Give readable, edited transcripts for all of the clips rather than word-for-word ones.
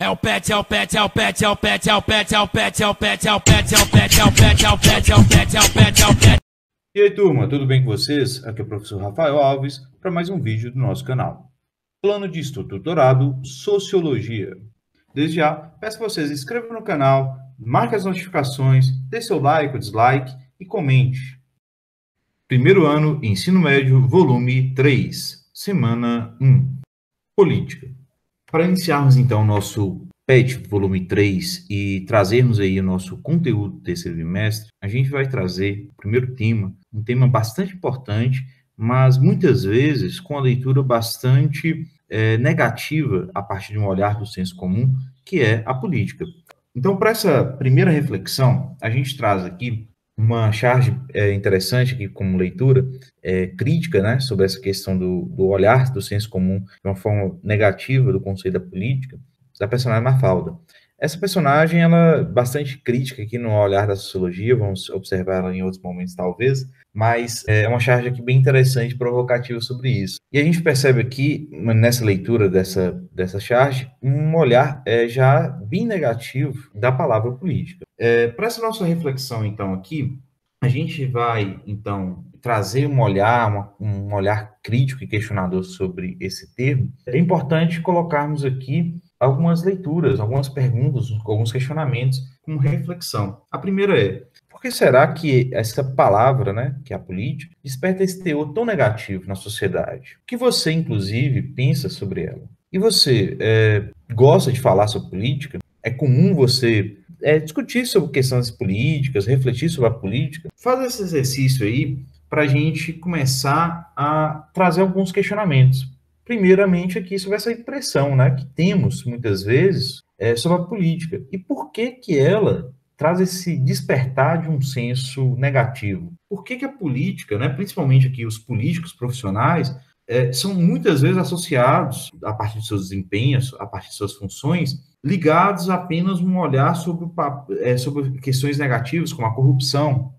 É o pet, é o pet, é o pet, é o pet, é o pet, é o pet, é o pet, é o pet, é o pet, é o pet, é o pet, é o pet, é o pet, é o pet. E aí, turma, tudo bem com vocês? Aqui é o professor Rafael Alves para mais um vídeo do nosso canal. Plano de estudo doutorado, Sociologia. Desde já, peço que vocês se inscrevam no canal, marquem as notificações, dê seu like ou dislike e comente. Primeiro ano, Ensino Médio, volume 3, semana 1, Política. Para iniciarmos então o nosso PET volume 3 e trazermos aí o nosso conteúdo do terceiro bimestre, a gente vai trazer o primeiro tema, um tema bastante importante, mas muitas vezes com a leitura bastante negativa a partir de um olhar do senso comum, que é a política. Então, para essa primeira reflexão, a gente traz aqui uma charge interessante aqui como leitura crítica, né, sobre essa questão do olhar do senso comum de uma forma negativa do conceito da política, da personagem Mafalda. Essa personagem, ela é bastante crítica aqui no olhar da sociologia, vamos observar ela em outros momentos talvez, mas é uma charge aqui bem interessante e provocativa sobre isso. E a gente percebe aqui, nessa leitura dessa charge, um olhar já bem negativo da palavra política. Para essa nossa reflexão, então, aqui, a gente vai, então, trazer um olhar crítico e questionador sobre esse termo. É importante colocarmos aqui algumas leituras, algumas perguntas, alguns questionamentos como reflexão. A primeira é: por que será que essa palavra, né, que é a política, desperta esse teor tão negativo na sociedade? O que você, inclusive, pensa sobre ela? E você gosta de falar sobre política? É comum você discutir sobre questões políticas, refletir sobre a política? Faz esse exercício aí para a gente começar a trazer alguns questionamentos. Primeiramente, aqui sobre essa impressão, né, que temos muitas vezes sobre a política. E por que que ela traz esse despertar de um senso negativo? Por que que a política, né, principalmente aqui os políticos profissionais, são muitas vezes associados, a partir de seus desempenhos, a partir de suas funções, ligados a apenas um olhar sobre questões negativas, como a corrupção,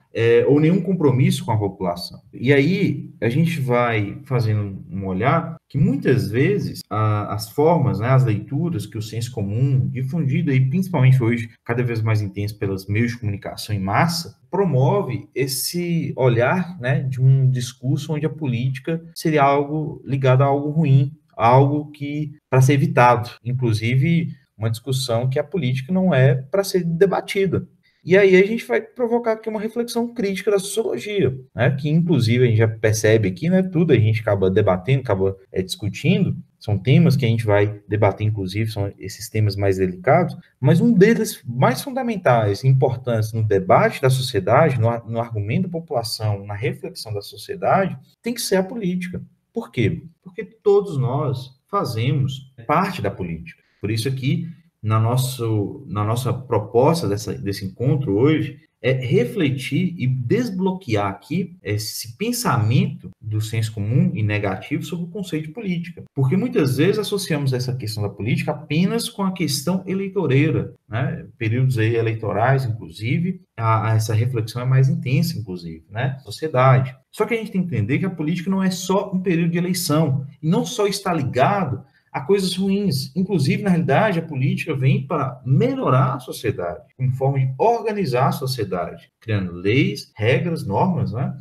ou nenhum compromisso com a população. E aí a gente vai fazendo um olhar que muitas vezes as formas, né, as leituras que o senso comum, difundido aí principalmente hoje, cada vez mais intenso pelos meios de comunicação em massa, promove esse olhar, né, de um discurso onde a política seria algo ligado a algo ruim, algo que para ser evitado, inclusive uma discussão que a política não é para ser debatida. E aí a gente vai provocar aqui uma reflexão crítica da sociologia, né, que inclusive a gente já percebe aqui, né, tudo a gente acaba debatendo, acaba discutindo, são temas que a gente vai debater, inclusive, são esses temas mais delicados, mas um deles mais fundamentais, importantes no debate da sociedade, no argumento da população, na reflexão da sociedade, tem que ser a política. Por quê? Porque todos nós fazemos parte da política. Por isso aqui, na nossa proposta desse encontro hoje, é refletir e desbloquear aqui esse pensamento do senso comum e negativo sobre o conceito de política. Porque muitas vezes associamos essa questão da política apenas com a questão eleitoreira, né? Períodos aí eleitorais, inclusive, essa reflexão é mais intensa, inclusive, né? Sociedade. Só que a gente tem que entender que a política não é só um período de eleição, e não só está ligado a coisas ruins. Inclusive, na realidade, a política vem para melhorar a sociedade, como forma de organizar a sociedade, criando leis, regras, normas, né,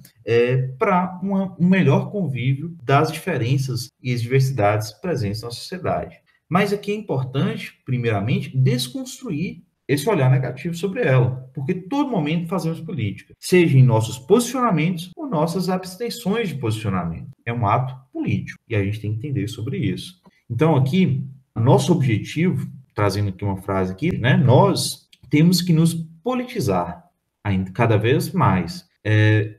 para um melhor convívio das diferenças e as diversidades presentes na sociedade. Mas aqui é importante, primeiramente, desconstruir esse olhar negativo sobre ela, porque todo momento fazemos política, seja em nossos posicionamentos ou nossas abstenções de posicionamento. É um ato político, e a gente tem que entender sobre isso. Então, aqui, nosso objetivo, trazendo aqui uma frase aqui, né, nós temos que nos politizar ainda cada vez mais.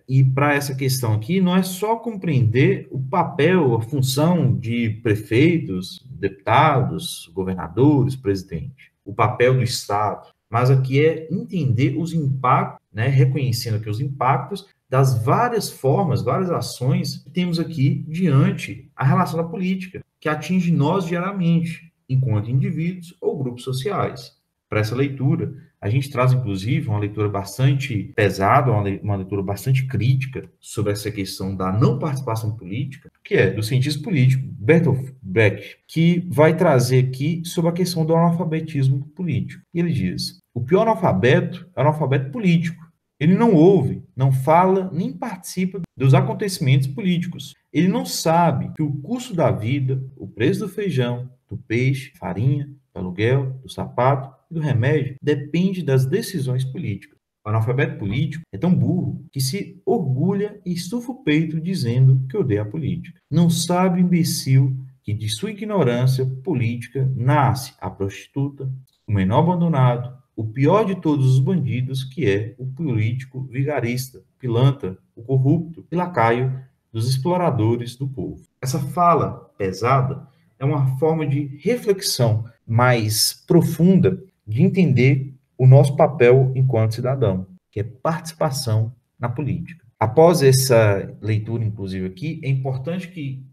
E para essa questão aqui, não é só compreender o papel, a função de prefeitos, deputados, governadores, presidente, o papel do Estado, mas aqui é entender os impactos, né, reconhecendo aqui os impactos das várias formas, várias ações que temos aqui diante a relação da política, que atinge nós diariamente, enquanto indivíduos ou grupos sociais. Para essa leitura, a gente traz, inclusive, uma leitura bastante pesada, uma leitura bastante crítica sobre essa questão da não participação política, que é do cientista político Bertolt Brecht, que vai trazer aqui sobre a questão do analfabetismo político. E ele diz: o pior analfabeto é o analfabeto político. Ele não ouve, não fala, nem participa dos acontecimentos políticos. Ele não sabe que o custo da vida, o preço do feijão, do peixe, farinha, do aluguel, do sapato e do remédio depende das decisões políticas. O analfabeto político é tão burro que se orgulha e estufa o peito dizendo que odeia a política. Não sabe o imbecil que de sua ignorância política nasce a prostituta, o menor abandonado, o pior de todos os bandidos, que é o político vigarista, pilantra, o corrupto e lacaio dos exploradores do povo. Essa fala pesada é uma forma de reflexão mais profunda de entender o nosso papel enquanto cidadão, que é participação na política. Após essa leitura, inclusive, aqui, é importante que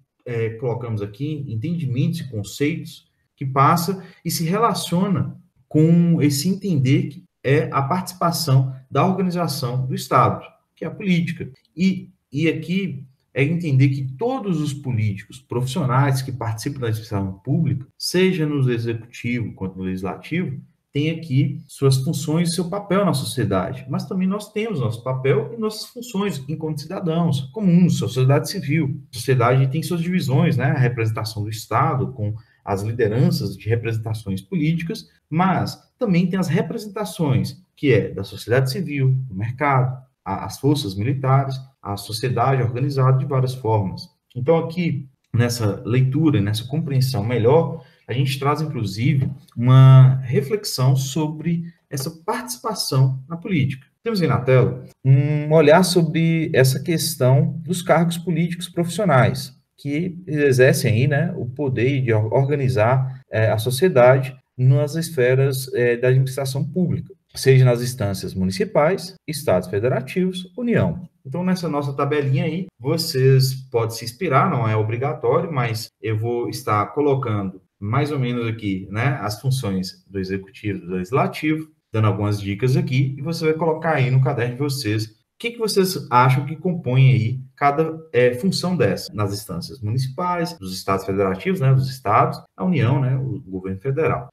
colocamos aqui entendimentos e conceitos que passa e se relaciona com esse entender que é a participação da organização do Estado, que é a política. E aqui é entender que todos os políticos profissionais que participam da administração pública, seja no executivo quanto no legislativo, têm aqui suas funções e seu papel na sociedade. Mas também nós temos nosso papel e nossas funções enquanto cidadãos comuns, sociedade civil. A sociedade tem suas divisões, né? A representação do Estado com as lideranças de representações políticas, mas também tem as representações, que é da sociedade civil, do mercado, as forças militares, a sociedade organizada de várias formas. Então, aqui, nessa leitura, nessa compreensão melhor, a gente traz, inclusive, uma reflexão sobre essa participação na política. Temos aí na tela um olhar sobre essa questão dos cargos políticos profissionais, que exercem aí, né, o poder de organizar a sociedade nas esferas da administração pública, seja nas instâncias municipais, estados federativos, União. Então, nessa nossa tabelinha aí, vocês podem se inspirar, não é obrigatório, mas eu vou estar colocando mais ou menos aqui, né, as funções do executivo e do legislativo, dando algumas dicas aqui, e você vai colocar aí no caderno de vocês o que vocês acham que compõe aí cada função dessa, nas instâncias municipais, dos estados federativos, né, dos estados, a União, né, o governo federal,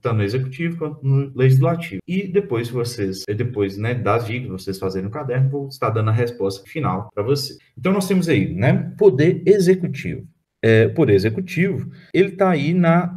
tanto no executivo quanto no legislativo. E depois depois, né, das dicas, vocês fazerem no caderno, vou estar dando a resposta final para vocês. Então, nós temos aí, né, poder executivo. Poder executivo, ele está aí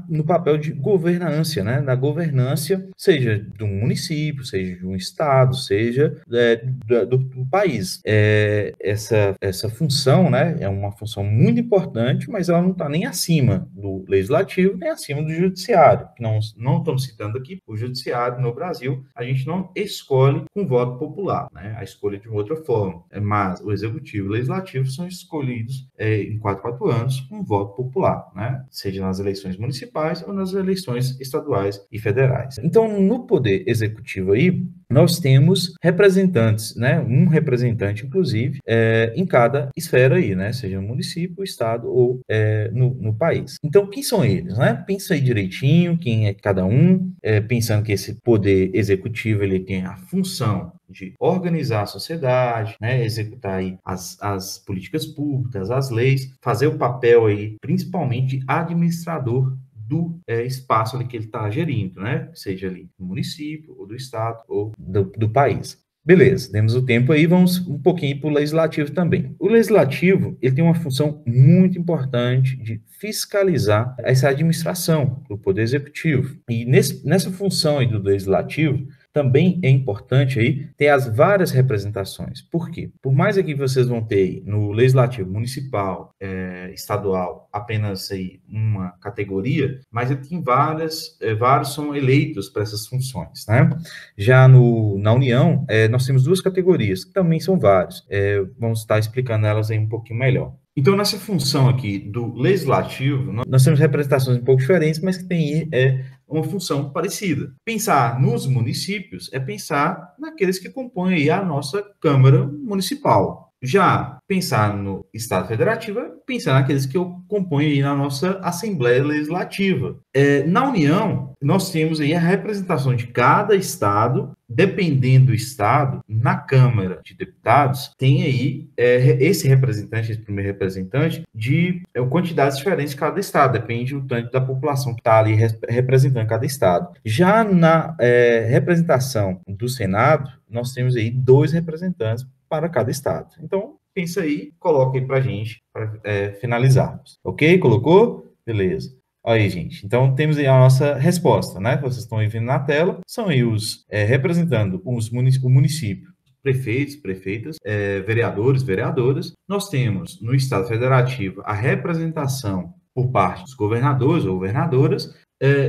no papel de governância, né? Na governância, seja do município, seja de um estado, seja do país. Essa função, né, é uma função muito importante, mas ela não está nem acima do legislativo, nem acima do judiciário. Não estamos citando aqui o judiciário no Brasil, a gente não escolhe com voto popular, né? A escolha de outra forma. Mas o executivo e o legislativo são escolhidos em 4 anos, com voto popular, né? Seja nas eleições municipais ou nas eleições estaduais e federais. Então, no poder executivo aí, nós temos representantes, né? Um representante, inclusive, em cada esfera aí, né? Seja no município, estado ou no país. Então, quem são eles, né? Pensa aí direitinho, quem é cada um, pensando que esse poder executivo, ele tem a função de organizar a sociedade, né, executar aí as políticas públicas, as leis, fazer o papel aí, principalmente de administrador do espaço ali que ele está gerindo, né, seja ali do município, ou do estado, ou do país. Beleza, temos o tempo aí, vamos um pouquinho para o legislativo também. O legislativo, ele tem uma função muito importante de fiscalizar essa administração do poder executivo. E nessa função aí do legislativo, também é importante aí ter as várias representações. Por quê? Por mais que vocês vão ter no legislativo municipal, estadual, apenas aí uma categoria, mas tem vários são eleitos para essas funções, né? Já na União, nós temos 2 categorias, que também são vários. Vamos estar explicando elas aí um pouquinho melhor. Então, nessa função aqui do legislativo, nós temos representações um pouco diferentes, mas que tem uma função parecida. Pensar nos municípios é pensar naqueles que compõem aí a nossa Câmara Municipal. Já pensar no Estado Federativo é pensar naqueles que compõem aí na nossa Assembleia Legislativa. Na União, nós temos aí a representação de cada Estado, dependendo do Estado, na Câmara de Deputados, tem aí esse representante, esse primeiro representante, de quantidades diferentes de cada Estado, depende do tanto da população que está ali representando cada Estado. Já na representação do Senado, nós temos aí 2 representantes para cada estado. Então, pensa aí, coloca aí para a gente, para finalizarmos. Ok? Colocou? Beleza. Aí, gente. Então, temos aí a nossa resposta, né? Vocês estão aí vendo na tela. São aí os representando o município, prefeitos, prefeitas, vereadores, vereadoras. Nós temos no Estado Federativo a representação por parte dos governadores ou governadoras.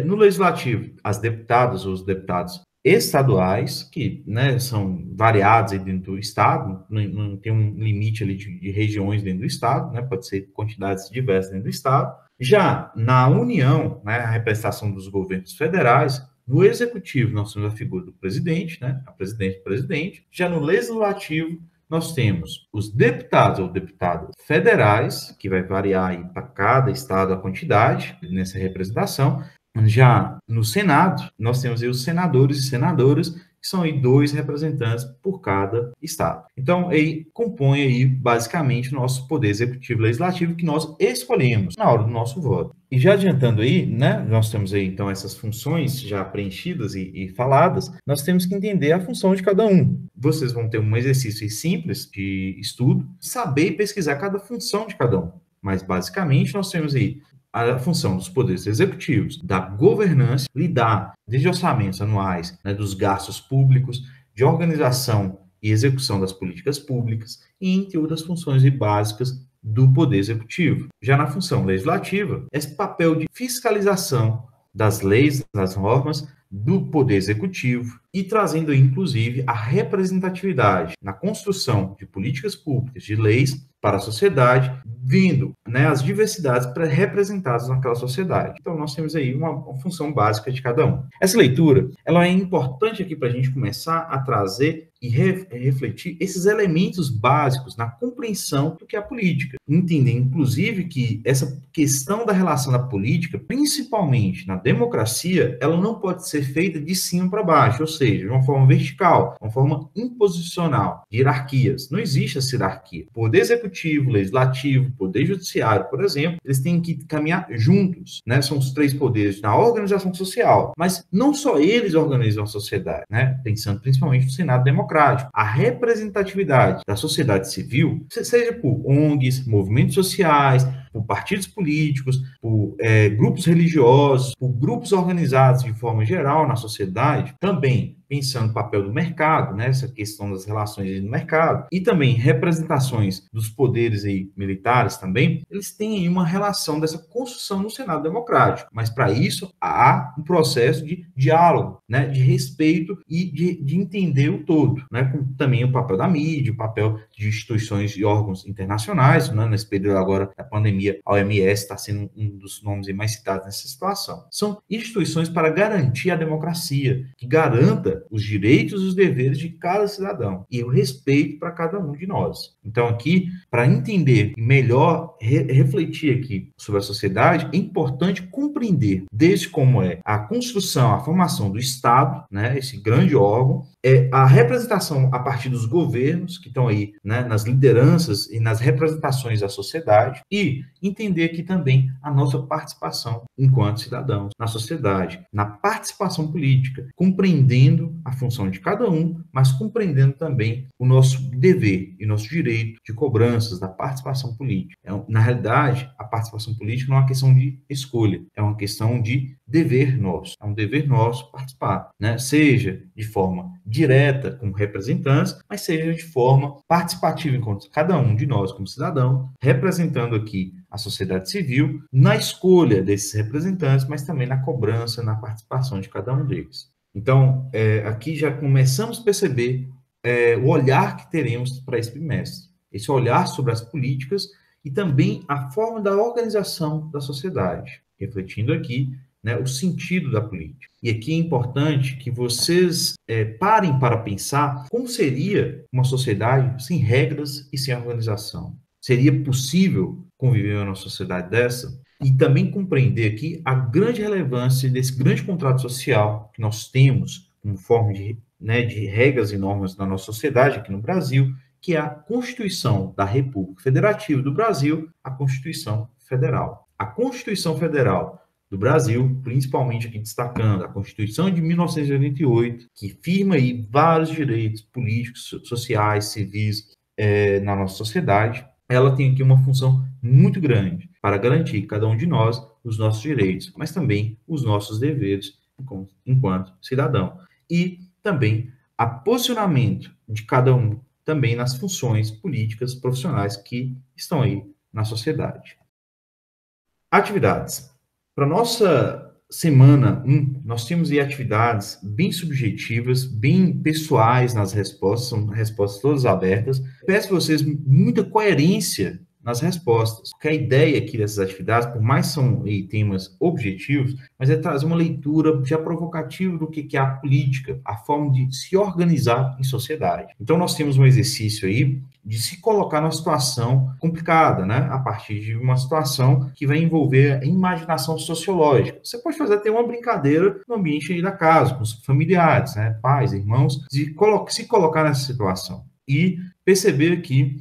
No Legislativo, as deputadas ou os deputados estaduais, que, né, são variados dentro do estado, não tem um limite ali de regiões dentro do estado, né, pode ser quantidades diversas dentro do estado. Já na União, né, a representação dos governos federais, no Executivo nós temos a figura do presidente, né, a presidente. Já no Legislativo nós temos os deputados ou deputadas federais, que vai variar aí para cada estado a quantidade nessa representação. Já no Senado, nós temos aí os senadores e senadoras, que são aí 2 representantes por cada estado. Então, aí compõe aí basicamente o nosso poder executivo e legislativo que nós escolhemos na hora do nosso voto. E já adiantando aí, né, nós temos aí então essas funções já preenchidas e faladas, nós temos que entender a função de cada um. Vocês vão ter um exercício simples de estudo, saber e pesquisar cada função de cada um. Mas basicamente nós temos aí a função dos poderes executivos, da governança, lidar desde orçamentos anuais, né, dos gastos públicos, de organização e execução das políticas públicas, e entre outras funções básicas do poder executivo. Já na função legislativa, esse papel de fiscalização das leis, das normas do poder executivo e trazendo, inclusive, a representatividade na construção de políticas públicas, de leis para a sociedade, vendo, né, as diversidades representadas naquela sociedade. Então, nós temos aí uma função básica de cada um. Essa leitura, ela é importante aqui para a gente começar a trazer e refletir esses elementos básicos na compreensão do que é a política. Entender, inclusive, que essa questão da relação da política, principalmente na democracia, ela não pode ser feita de cima para baixo, ou seja, de uma forma vertical, uma forma imposicional, de hierarquias. Não existe essa hierarquia. Poder executivo, legislativo, poder judiciário, por exemplo, eles têm que caminhar juntos, né? São os 3 poderes na organização social, mas não só eles organizam a sociedade, né? Pensando principalmente no Senado democrático. A representatividade da sociedade civil, seja por ONGs, movimentos sociais, por partidos políticos, por grupos religiosos, por grupos organizados de forma geral na sociedade, também pensando no papel do mercado, né, essa questão das relações no mercado, e também representações dos poderes aí, militares também, eles têm aí uma relação dessa construção no Senado democrático. Mas para isso há um processo de diálogo, né, de respeito e de entender o todo, né, com também o papel da mídia, o papel de instituições e órgãos internacionais, né, nesse período agora da pandemia, a OMS está sendo um dos nomes mais citados nessa situação. São instituições para garantir a democracia, que garanta os direitos e os deveres de cada cidadão e o respeito para cada um de nós. Então, aqui, para entender e melhor refletir aqui sobre a sociedade, é importante compreender desde como é a construção, a formação do Estado, né, esse grande órgão, a representação a partir dos governos que estão aí, né, nas lideranças e nas representações da sociedade, e entender aqui também a nossa participação enquanto cidadãos na sociedade, na participação política, compreendendo a função de cada um, mas compreendendo também o nosso dever e nosso direito de cobranças da participação política. Na realidade, a participação política não é uma questão de escolha, é uma questão de dever nosso. É um dever nosso participar, né? Seja de forma direta como representantes, mas seja de forma participativa enquanto cada um de nós como cidadão, representando aqui a sociedade civil, na escolha desses representantes, mas também na cobrança, na participação de cada um deles. Então, aqui já começamos a perceber o olhar que teremos para esse bimestre, esse olhar sobre as políticas e também a forma da organização da sociedade, refletindo aqui né, o sentido da política. E aqui é importante que vocês parem para pensar como seria uma sociedade sem regras e sem organização. Seria possível conviver numa sociedade dessa? E também compreender aqui a grande relevância desse grande contrato social que nós temos como forma de regras e normas na nossa sociedade aqui no Brasil, que é a Constituição da República Federativa do Brasil, a Constituição Federal. A Constituição Federal do Brasil, principalmente aqui destacando a Constituição de 1988, que firma aí vários direitos políticos, sociais, civis na nossa sociedade, ela tem aqui uma função muito grande para garantir cada um de nós os nossos direitos, mas também os nossos deveres enquanto cidadão. E também a posicionamento de cada um também nas funções políticas profissionais que estão aí na sociedade. Atividades. Para nossa semana 1, nós temos aí atividades bem subjetivas, bem pessoais nas respostas, são respostas todas abertas. Peço a vocês muita coerência nas respostas, porque a ideia aqui dessas atividades, por mais que são temas objetivos, mas é trazer uma leitura já provocativa do que é a política, a forma de se organizar em sociedade. Então, nós temos um exercício aí de se colocar numa situação complicada, né? A partir de uma situação que vai envolver a imaginação sociológica. Você pode fazer até uma brincadeira no ambiente aí da casa, com os familiares, né? Pais, irmãos, de se colocar nessa situação. E perceber aqui,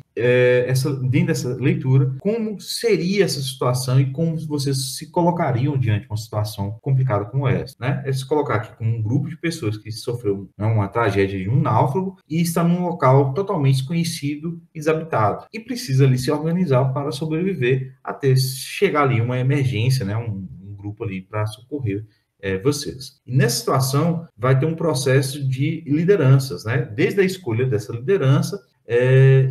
dentro dessa leitura, como seria essa situação e como vocês se colocariam diante de uma situação complicada como essa, né? É se colocar aqui como um grupo de pessoas que sofreu uma tragédia de um náufrago e está num local totalmente desconhecido e desabitado. E precisa ali se organizar para sobreviver até chegar ali uma emergência, né? Um grupo ali para socorrer vocês. E nessa situação vai ter um processo de lideranças, né? Desde a escolha dessa liderança,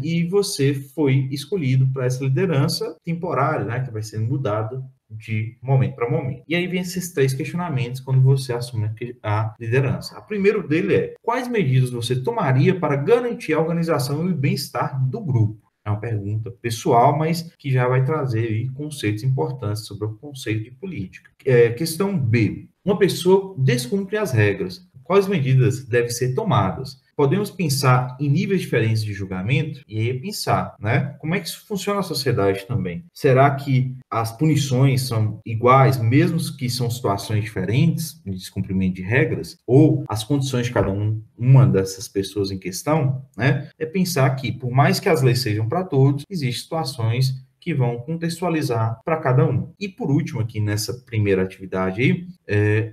e você foi escolhido para essa liderança temporária, né? Que vai ser mudada de momento para momento. E aí vem esses 3 questionamentos quando você assume a liderança. O primeiro dele é: quais medidas você tomaria para garantir a organização e o bem-estar do grupo? É uma pergunta pessoal, mas que já vai trazer aí conceitos importantes sobre o conceito de política. Questão B. Uma pessoa descumpre as regras. Quais medidas devem ser tomadas? Podemos pensar em níveis diferentes de julgamento e aí pensar, né? Como é que isso funciona na sociedade também? Será que as punições são iguais, mesmo que são situações diferentes de descumprimento de regras? Ou as condições de cada uma dessas pessoas em questão, né? É pensar que, por mais que as leis sejam para todos, existem situações que vão contextualizar para cada um. E por último, aqui nessa primeira atividade aí,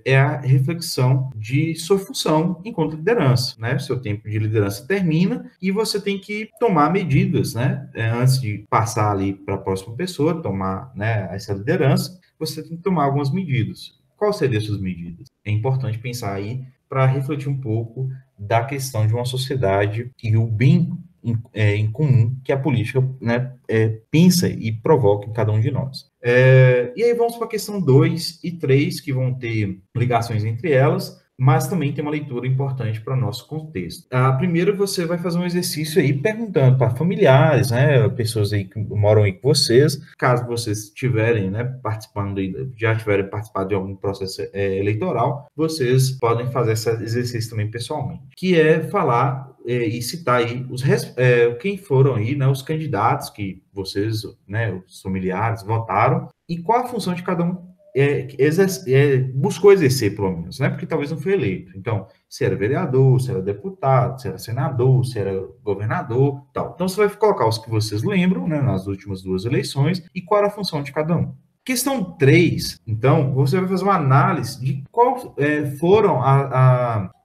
é a reflexão de sua função enquanto liderança, né? Seu tempo de liderança termina e você tem que tomar medidas, né? Antes de passar ali para a próxima pessoa, tomar, né, essa liderança, você tem que tomar algumas medidas. Quais seriam essas medidas? É importante pensar aí para refletir um pouco da questão de uma sociedade e o bem em comum que a política, né, pensa e provoca em cada um de nós. E aí vamos para a questão 2 e 3, que vão ter ligações entre elas, mas também tem uma leitura importante para o nosso contexto. A primeira, você vai fazer um exercício aí perguntando para familiares, né, pessoas aí que moram aí com vocês, caso vocês estiverem, né, participando, já tiverem participado de algum processo eleitoral, vocês podem fazer esse exercício também pessoalmente, que é falar e citar aí quem foram aí, né, os candidatos que vocês, né, os familiares votaram e qual a função de cada um buscou exercer, pelo menos, né? Porque talvez não foi eleito. Então, se era vereador, se era deputado, se era senador, se era governador, tal. Então, você vai colocar os que vocês lembram, né, nas últimas 2 eleições e qual era a função de cada um. Questão 3, então, você vai fazer uma análise de qual foram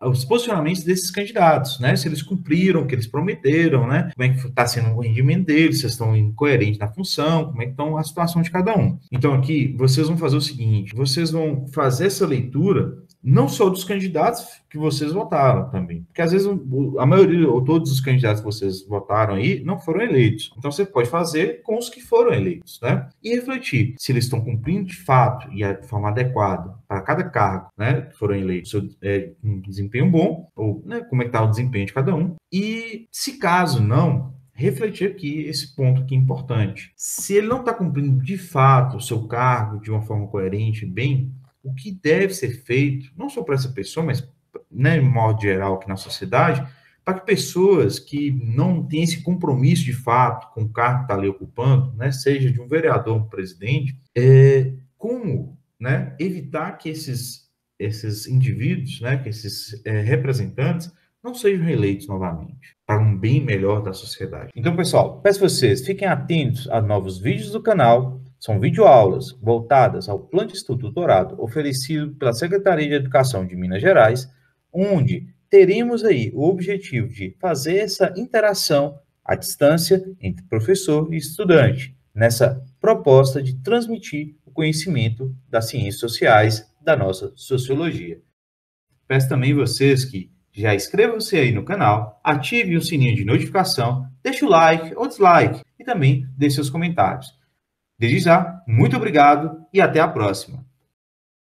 os posicionamentos desses candidatos, né? Se eles cumpriram o que eles prometeram, né? Como é que está sendo o rendimento deles, se eles estão incoerentes na função, como é que está a situação de cada um. Então, aqui, vocês vão fazer o seguinte, vocês vão fazer essa leitura não só dos candidatos que vocês votaram também, porque às vezes a maioria ou todos os candidatos que vocês votaram aí não foram eleitos. Então você pode fazer com os que foram eleitos, né? E refletir se eles estão cumprindo de fato e de forma adequada para cada cargo, né, que foram eleitos, um desempenho bom ou, né, como é que está o desempenho de cada um. E se caso não, refletir aqui esse ponto que é importante. Se ele não está cumprindo de fato o seu cargo de uma forma coerente, bem, o que deve ser feito, não só para essa pessoa, mas, né, de modo geral aqui na sociedade, para que pessoas que não têm esse compromisso de fato com o cargo que está ali ocupando, né, seja de um vereador, um presidente, como, né, evitar que esses indivíduos, né, que esses representantes não sejam reeleitos novamente, para um bem melhor da sociedade. Então, pessoal, peço a vocês, fiquem atentos a novos vídeos do canal. São videoaulas voltadas ao Plano de Estudo Doutorado oferecido pela Secretaria de Educação de Minas Gerais, onde teremos aí o objetivo de fazer essa interação à distância entre professor e estudante, nessa proposta de transmitir o conhecimento das ciências sociais da nossa sociologia. Peço também vocês que já inscrevam-se aí no canal, ative o sininho de notificação, deixe o like ou dislike e também deixe seus comentários. Desde já, muito obrigado e até a próxima.